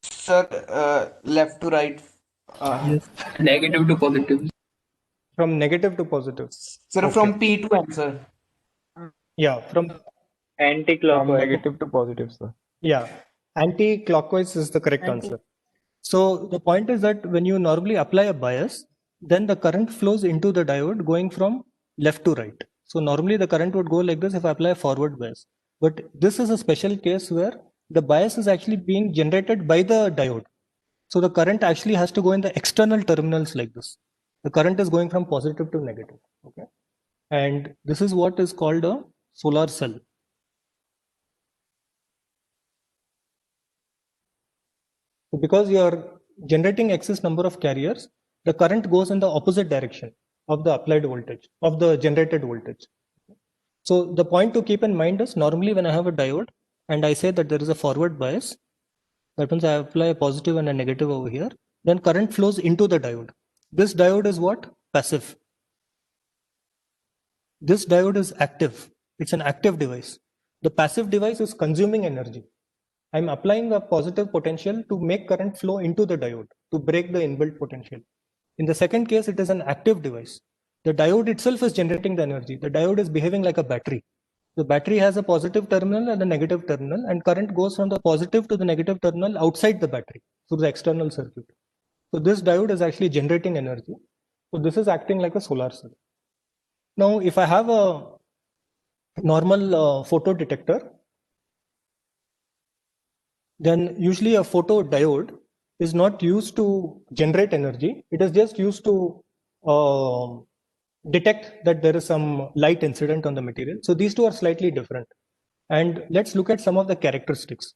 Speaker 9: Sir, left to right.
Speaker 2: Negative to positive.
Speaker 1: From negative to positive.
Speaker 9: Sir,
Speaker 1: Okay.
Speaker 9: from P to N, sir.
Speaker 1: Yeah, from
Speaker 3: Anti-clockwise. Negative to positive, sir.
Speaker 1: yeah, anti-clockwise is the correct answer. So the point is that when you normally apply a bias, then the current flows into the diode going from left to right. So normally the current would go like this if I apply a forward bias. But this is a special case where the bias is actually being generated by the diode. So the current actually has to go in the external terminals like this. The current is going from positive to negative. Okay. And this is what is called a solar cell. because you're generating excess number of carriers, the current goes in the opposite direction of the applied voltage, of the generated voltage. So the point to keep in mind is normally when I have a diode and I say that there is a forward bias, that means I apply a positive and a negative over here, then current flows into the diode. This diode is what? Passive. This diode is active. It's an active device. The passive device is consuming energy. I'm applying a positive potential to make current flow into the diode to break the inbuilt potential. In the second case, it is an active device. The diode itself is generating the energy. The diode is behaving like a battery. The battery has a positive terminal and a negative terminal, and current goes from the positive to the negative terminal outside the battery through the external circuit. So this diode is actually generating energy. So this is acting like a solar cell. Now, if I have a normal photo detector, then usually a photodiode is not used to generate energy. It is just used to detect that there is some light incident on the material. So these two are slightly different. And let's look at some of the characteristics.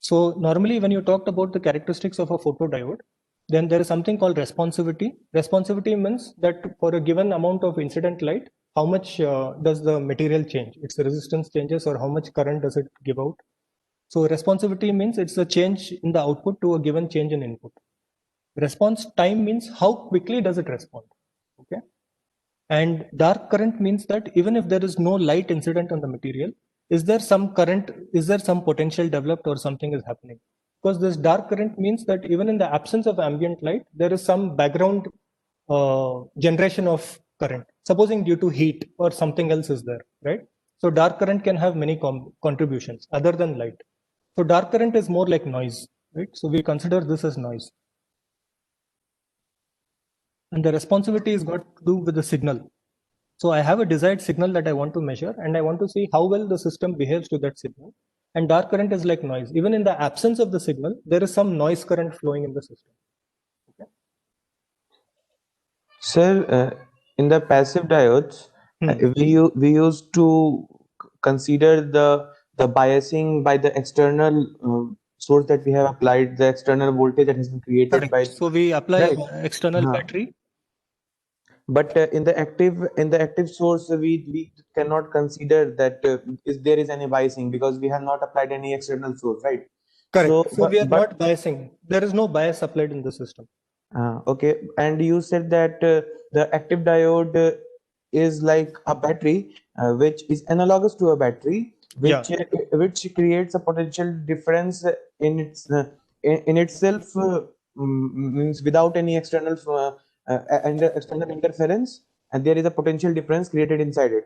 Speaker 1: So normally when you talked about the characteristics of a photodiode, then there is something called responsivity. Responsivity means that for a given amount of incident light, how much does the material change? Its resistance changes, or how much current does it give out? So responsivity means it's a change in the output to a given change in input. Response time means how quickly does it respond. Okay. And dark current means that even if there is no light incident on the material, is there some current, is there some potential developed or something is happening? Because this dark current means that even in the absence of ambient light, there is some background generation of current, supposing due to heat or something else is there, right? So dark current can have many contributions other than light. So dark current is more like noise, right? So we consider this as noise. And the responsivity is got to do with the signal. So I have a desired signal that I want to measure, and I want to see how well the system behaves to that signal. And dark current is like noise. Even in the absence of the signal, there is some noise current flowing in the system. Okay.
Speaker 8: Sir, in the passive diodes, we used to consider the biasing by the external source that we have applied, the external voltage that has been created.
Speaker 1: Correct.
Speaker 8: By.
Speaker 1: So we apply
Speaker 8: Right.
Speaker 1: an external battery.
Speaker 8: But in the active source, we cannot consider that there is any biasing, because we have not applied any external source, right?
Speaker 1: Correct. So we are not biasing. There is no bias applied in the system.
Speaker 8: Okay. And you said that the active diode is like a battery, which is analogous to a battery, which creates a potential difference in its in itself, means without any external external interference, and there is a potential difference created inside it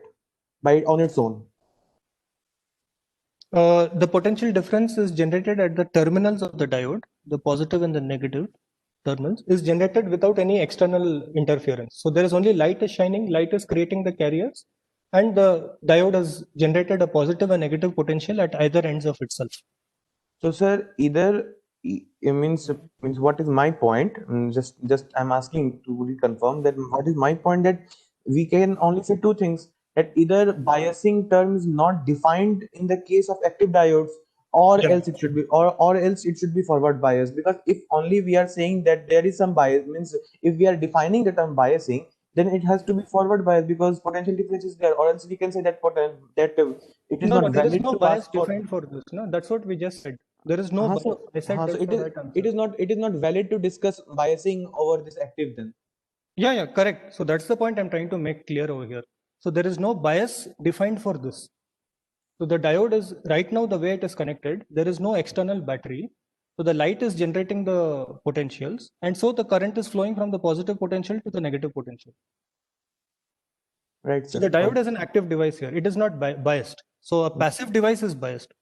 Speaker 8: by on its own.
Speaker 1: The potential difference is generated at the terminals of the diode, the positive and the negative terminals, is generated without any external interference. So there is only light is shining, light is creating the carriers, and the diode has generated a positive and negative potential at either ends of itself.
Speaker 8: So, sir, either it means what is my point? Just I'm asking to reconfirm that what is my point, that we can only say two things, that either biasing term is not defined in the case of active diodes, or else it should be, or else it should be forward bias. Because if only we are saying that there is some bias, means if we are defining the term biasing, then it has to be forward bias, because potential difference is there, or else we can say that it is not valid.
Speaker 1: There is no bias defined for this. No, that's what we just said. There is no bias. I said
Speaker 8: so it is not valid to discuss biasing over this active then.
Speaker 1: Yeah, correct. So that's the point I'm trying to make clear over here. So there is no bias defined for this. So the diode is right now, the way it is connected, there is no external battery. So the light is generating the potentials, and so the current is flowing from the positive potential to the negative potential.
Speaker 8: Right.
Speaker 1: So the diode is an active device here. It is not biased. So a passive device is biased.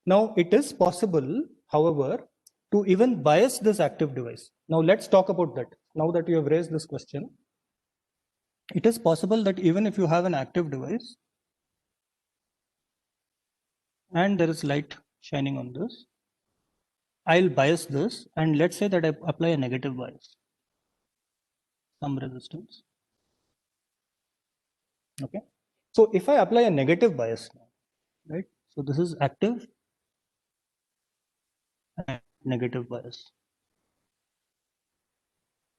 Speaker 1: Now it is possible, however, to even bias this active device. Now let's talk about that. Now that you have raised this question, it is possible that even if you have an active device and there is light shining on this, I'll bias this, and let's say that I apply a negative bias, some resistance. Okay. So if I apply a negative bias now, right? So this is active and negative bias.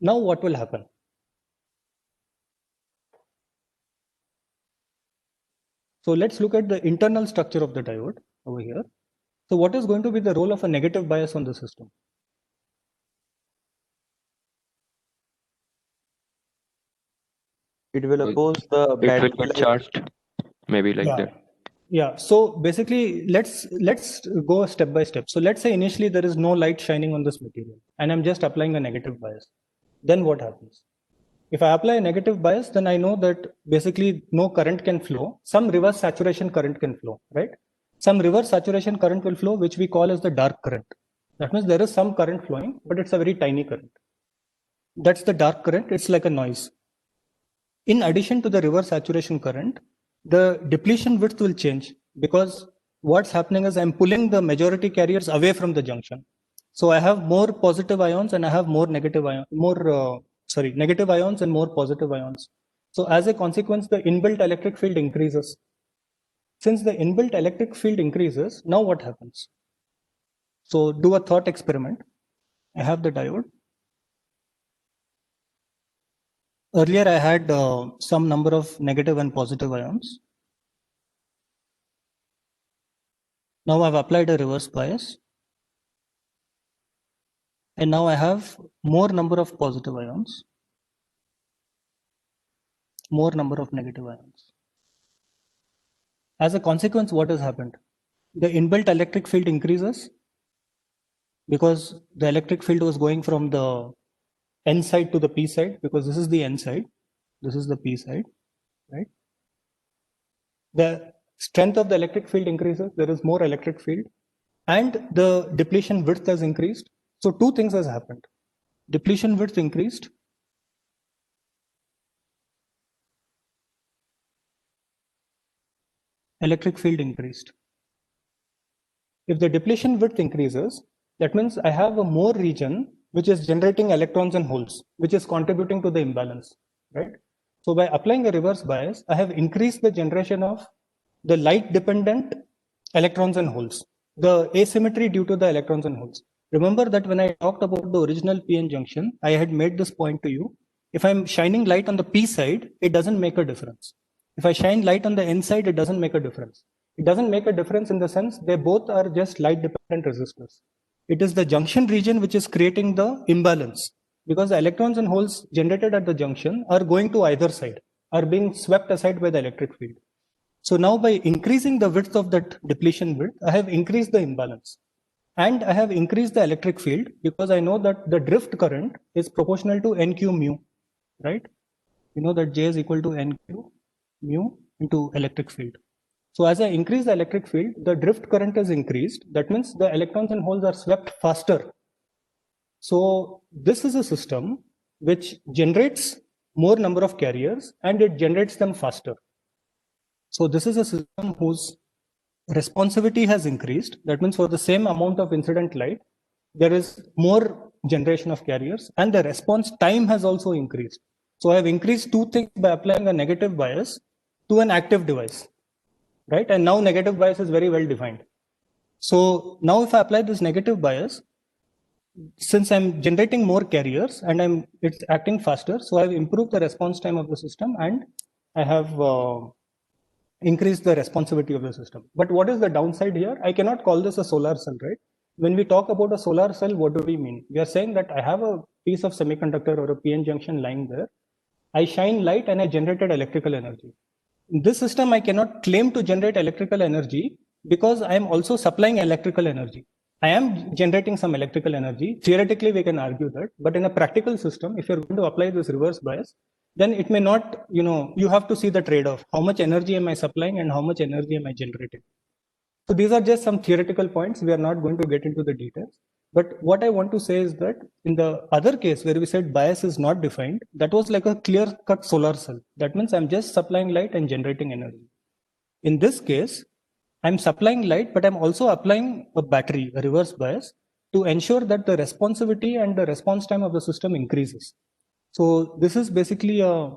Speaker 1: Now what will happen? So let's look at the internal structure of the diode over here. So what is going to be the role of a negative bias on the system?
Speaker 8: It will oppose the
Speaker 7: It
Speaker 8: battery
Speaker 7: will get charged, maybe like that.
Speaker 1: Yeah. So basically, let's go step by step. So let's say initially there is no light shining on this material, and I'm just applying a negative bias. Then what happens? If I apply a negative bias, then I know that basically no current can flow. Some reverse saturation current can flow, right? Some reverse saturation current will flow, which we call as the dark current. That means there is some current flowing, but it's a very tiny current. That's the dark current. It's like a noise. In addition to the reverse saturation current, the depletion width will change, because what's happening is I'm pulling the majority carriers away from the junction. So I have more positive ions and I have more negative ions, negative ions and more positive ions. So as a consequence, the inbuilt electric field increases. Since the inbuilt electric field increases, now what happens? So do a thought experiment. I have the diode. Earlier I had some number of negative and positive ions. Now I've applied a reverse bias. And now I have more number of positive ions, more number of negative ions. As a consequence, what has happened? The inbuilt electric field increases because the electric field was going from the N side to the P side, because this is the N side, this is the P side, right? The strength of the electric field increases, there is more electric field, and the depletion width has increased. So two things has happened. Depletion width increased. Electric field increased. If the depletion width increases, that means I have a more region which is generating electrons and holes, which is contributing to the imbalance, right? So by applying a reverse bias, I have increased the generation of the light dependent electrons and holes, the asymmetry due to the electrons and holes. Remember that when I talked about the original PN junction, I had made this point to you. If I'm shining light on the P side, it doesn't make a difference. If I shine light on the N side, it doesn't make a difference. It doesn't make a difference in the sense they both are just light dependent resistors. It is the junction region which is creating the imbalance, because the electrons and holes generated at the junction are going to either side, are being swept aside by the electric field. So now by increasing the width of that depletion width, I have increased the imbalance. And I have increased the electric field because I know that the drift current is proportional to NQ mu, right? You know that J is equal to NQ mu into electric field. So as I increase the electric field, the drift current is increased. That means the electrons and holes are swept faster. So this is a system which generates more number of carriers and it generates them faster. So this is a system whose responsivity has increased. That means for the same amount of incident light, there is more generation of carriers and the response time has also increased. So I have increased two things by applying a negative bias to an active device, right? And now negative bias is very well defined. So now if I apply this negative bias, since I'm generating more carriers and it's acting faster, so I've improved the response time of the system and I have increase the responsivity of the system. But what is the downside here? I cannot call this a solar cell, right? When we talk about a solar cell, what do we mean? We are saying that I have a piece of semiconductor or a PN junction lying there. I shine light and I generated electrical energy. In this system, I cannot claim to generate electrical energy because I am also supplying electrical energy. I am generating some electrical energy. Theoretically, we can argue that. But in a practical system, if you're going to apply this reverse bias, then it may not, you have to see the trade-off. How much energy am I supplying and how much energy am I generating? So these are just some theoretical points. We are not going to get into the details. But what I want to say is that in the other case where we said bias is not defined, that was like a clear-cut solar cell. That means I'm just supplying light and generating energy. In this case, I'm supplying light, but I'm also applying a battery, a reverse bias, to ensure that the responsivity and the response time of the system increases. So this is basically a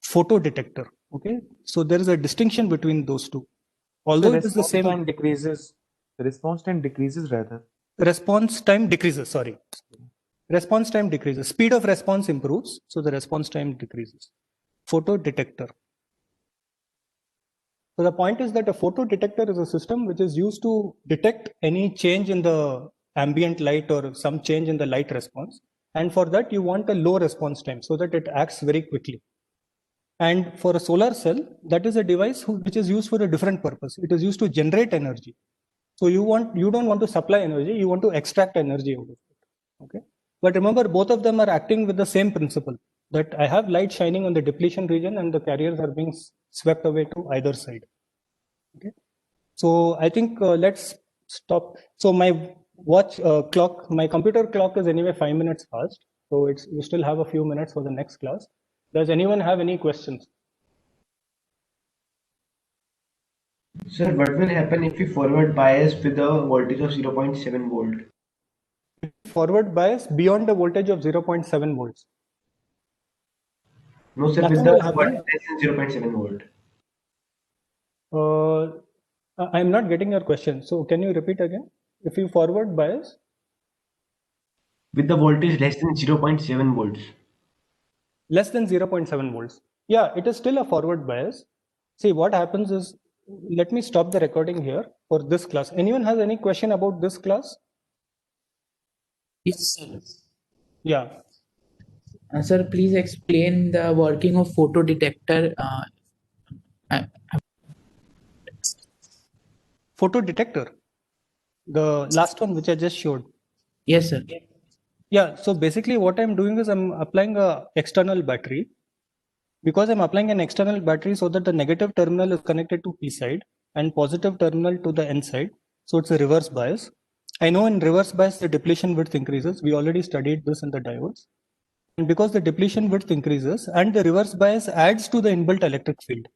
Speaker 1: photo detector. Okay, so there is a distinction between those two. Although it is the same.
Speaker 8: Time decreases. The response time decreases rather.
Speaker 1: Response time decreases. Sorry. response time decreases. Speed of response improves, so the response time decreases. Photodetector. So the point is that a photodetector is a system which is used to detect any change in the ambient light or some change in the light response. And for that, you want a low response time so that it acts very quickly. And for a solar cell, that is a device which is used for a different purpose. It is used to generate energy. So you don't want to supply energy, you want to extract energy out of it. Okay. But remember, both of them are acting with the same principle, that I have light shining on the depletion region and the carriers are being swept away to either side. Okay. So I think let's stop. So my my computer clock is anyway 5 minutes fast. So you still have a few minutes for the next class. Does anyone have any questions?
Speaker 5: Sir, what will happen if we forward bias with a voltage of 0.7 volt?
Speaker 1: Forward bias beyond the voltage of 0.7 volts.
Speaker 5: No, sir,
Speaker 1: Nothing
Speaker 5: with the
Speaker 1: will happen.
Speaker 5: voltage less than 0.7 volt.
Speaker 1: I'm not getting your question. So can you repeat again? If you forward bias?
Speaker 5: With the voltage less than 0.7 volts.
Speaker 1: Less than 0.7 volts. Yeah, it is still a forward bias. See, what happens is, let me stop the recording here for this class. Anyone has any question about this class?
Speaker 10: Yes, sir.
Speaker 1: Yeah.
Speaker 10: Sir, please explain the working of photodetector.
Speaker 1: Photodetector, the last one which I just showed.
Speaker 10: Yes, sir.
Speaker 1: Yeah, so basically what I'm doing is I'm applying a external battery. Because I'm applying an external battery so that the negative terminal is connected to P side and positive terminal to the N side. So it's a reverse bias. I know in reverse bias the depletion width increases. We already studied this in the diodes. And because the depletion width increases and the reverse bias adds to the inbuilt electric field.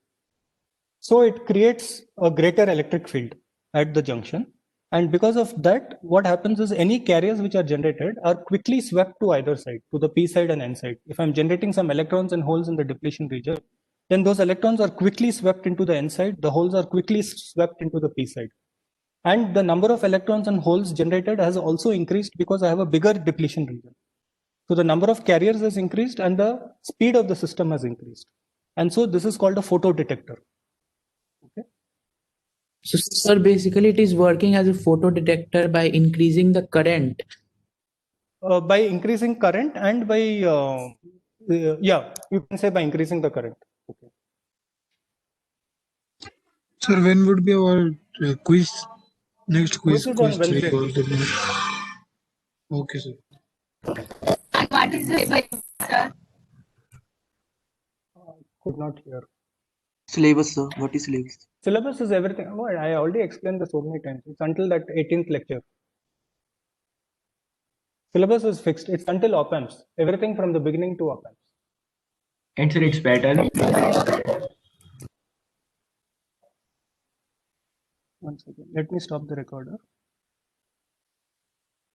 Speaker 1: So it creates a greater electric field at the junction. And because of that, what happens is any carriers which are generated are quickly swept to either side, to the P side and N side. If I'm generating some electrons and holes in the depletion region, then those electrons are quickly swept into the N side, the holes are quickly swept into the P side. And the number of electrons and holes generated has also increased because I have a bigger depletion region. So the number of carriers has increased and the speed of the system has increased. And so this is called a photodetector. Okay.
Speaker 10: So, sir, basically it is working as a photodetector by increasing the current.
Speaker 1: By increasing current and by, yeah, you can say by increasing the current. Okay.
Speaker 4: Sir, when would be our quiz? Next quiz?
Speaker 1: Quiz is on Wednesday.
Speaker 4: Okay, sir.
Speaker 11: What is the syllabus, sir?
Speaker 1: Could not hear.
Speaker 9: Syllabus, sir. What is syllabus?
Speaker 1: Syllabus is everything. Oh, I already explained this so many times. It's until that 18th lecture. Syllabus is fixed. It's until op-amps. Everything from the beginning to op-amps.
Speaker 5: And sir, its pattern.
Speaker 1: One second. Let me stop the recorder.